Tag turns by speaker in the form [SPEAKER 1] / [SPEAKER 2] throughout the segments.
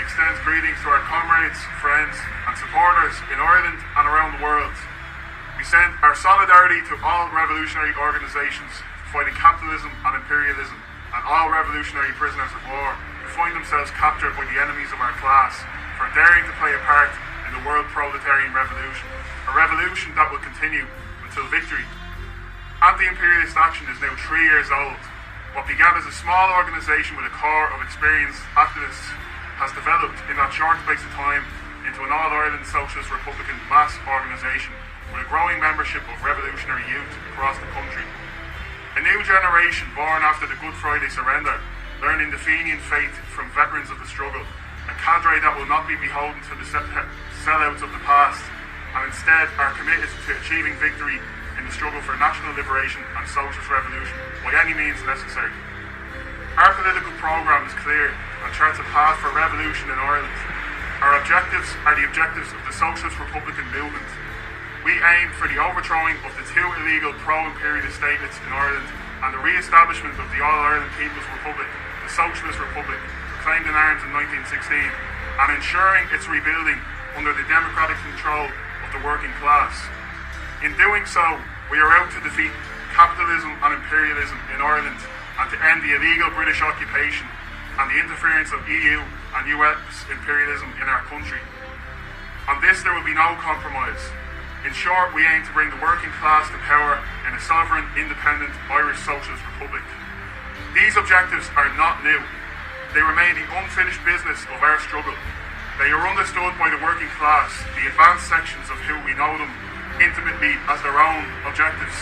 [SPEAKER 1] extends greetings to our comrades, friends and supporters in Ireland and around the world. We send our solidarity to all revolutionary organisations fighting capitalism and imperialism, and all revolutionary prisoners of war who find themselves captured by the enemies of our class for daring to play a part in the world proletarian revolution, a revolution that will continue until victory. Anti-imperialist action is now 3 years old. What began as a small organisation with a core of experienced activists has developed in that short space of time into an all-Ireland Socialist Republican mass organisation with a growing membership of revolutionary youth across the country. A new generation born after the Good Friday surrender, learning the Fenian faith from veterans of the struggle, a cadre that will not be beholden to the sellouts of the past, and instead are committed to achieving victory in the struggle for national liberation and socialist revolution by any means necessary. Our political programme is clear and charts a path for revolution in Ireland. Our objectives are the objectives of the Socialist Republican movement. We aim for the overthrowing of the 2 illegal pro-imperialist statelets in Ireland and the re-establishment of the All-Ireland People's Republic, the Socialist Republic, proclaimed in arms in 1916, and ensuring its rebuilding under the democratic control of the working class. In doing so, we are out to defeat capitalism and imperialism in Ireland and to end the illegal British occupation and the interference of EU and US imperialism in our country. On this there will be no compromise. In short, we aim to bring the working class to power in a sovereign, independent Irish Socialist Republic. These objectives are not new. They remain the unfinished business of our struggle. They are understood by the working class, the advanced sections of who we know them intimately as their own objectives.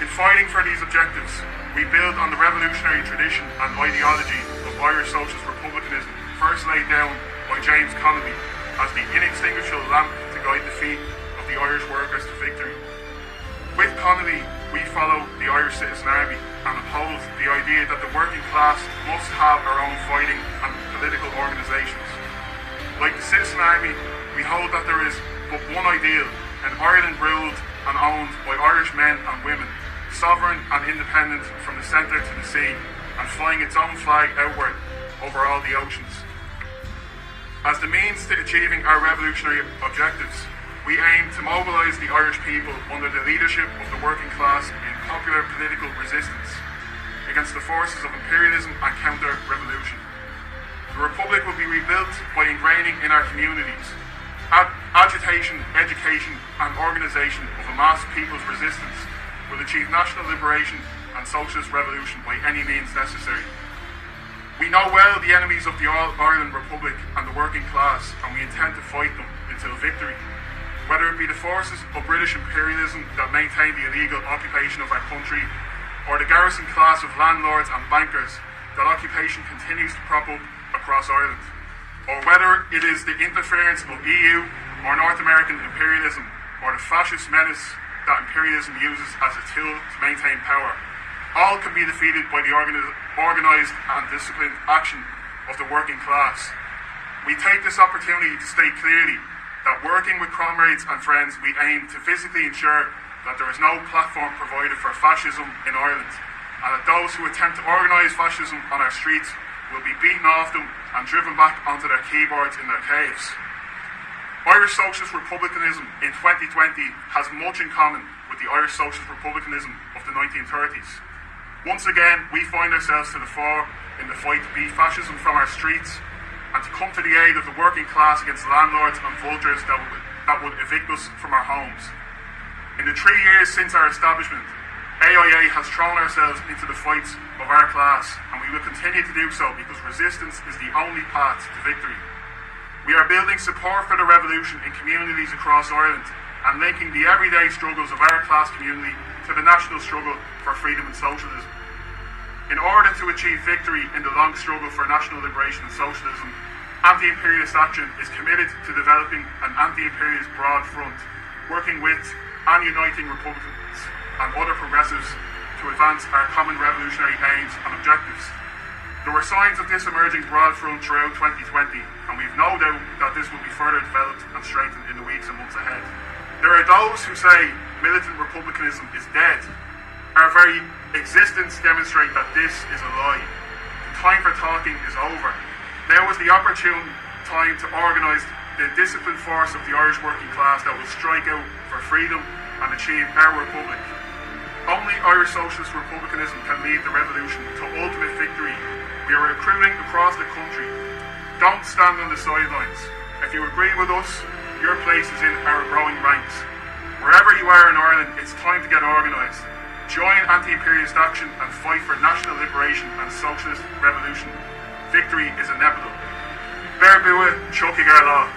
[SPEAKER 1] In fighting for these objectives, we build on the revolutionary tradition and ideology of Irish Socialist Republicanism, first laid down by James Connolly as the inextinguishable lamp to guide the feet of the Irish workers to victory. With Connolly, we follow the Irish Citizen Army and uphold the idea that the working class must have our own fighting and political organisations. Like the Citizen Army, we hold that there is but one ideal, an Ireland ruled and owned by Irish men and women, sovereign and independent from the centre to the sea, and flying its own flag outward over all the oceans. As the means to achieving our revolutionary objectives, we aim to mobilise the Irish people under the leadership of the working class in popular political resistance against the forces of imperialism and counter-revolution. The Republic will be rebuilt by ingraining in our communities agitation, education and organisation of a mass people's resistance will achieve national liberation and socialist revolution by any means necessary. We know well the enemies of the All-Ireland Republic and the working class, and we intend to fight them until victory. Whether it be the forces of British imperialism that maintain the illegal occupation of our country, or the garrison class of landlords and bankers that occupation continues to prop up across Ireland, or whether it is the interference of EU or North American imperialism, or the fascist menace that imperialism uses as a tool to maintain power, all can be defeated by the organised and disciplined action of the working class. We take this opportunity to state clearly that working with comrades and friends, we aim to physically ensure that there is no platform provided for fascism in Ireland, and that those who attempt to organise fascism on our streets will be beaten off them and driven back onto their keyboards in their caves. Irish Socialist Republicanism in 2020 has much in common with the Irish Socialist Republicanism of the 1930s. Once again, we find ourselves to the fore in the fight to beat fascism from our streets and to come to the aid of the working class against landlords and vultures that would evict us from our homes. In the 3 years since our establishment, AIA has thrown ourselves into the fights of our class, and we will continue to do so because resistance is the only path to victory. We are building support for the revolution in communities across Ireland and linking the everyday struggles of our class community to the national struggle for freedom and socialism. In order to achieve victory in the long struggle for national liberation and socialism, Anti-Imperialist Action is committed to developing an anti-imperialist broad front, working with and uniting Republicans and other progressives to advance our common revolutionary aims and objectives. There were signs of this emerging broad front throughout 2020, and we've no doubt that this will be further developed and strengthened in the weeks and months ahead. There are those who say militant republicanism is dead. Our very existence demonstrates that this is a lie. The time for talking is over. Now is the opportune time to organise the disciplined force of the Irish working class that will strike out for freedom and achieve our republic. Only Irish socialist republicanism can lead the revolution to ultimate victory. We are recruiting across the country. Don't stand on the sidelines. If you agree with us, your place is in our growing ranks. Wherever you are in Ireland, it's time to get organised. Join anti-imperialist action and fight for national liberation and socialist revolution. Victory is inevitable. Bear bua, Chucky Garlaw.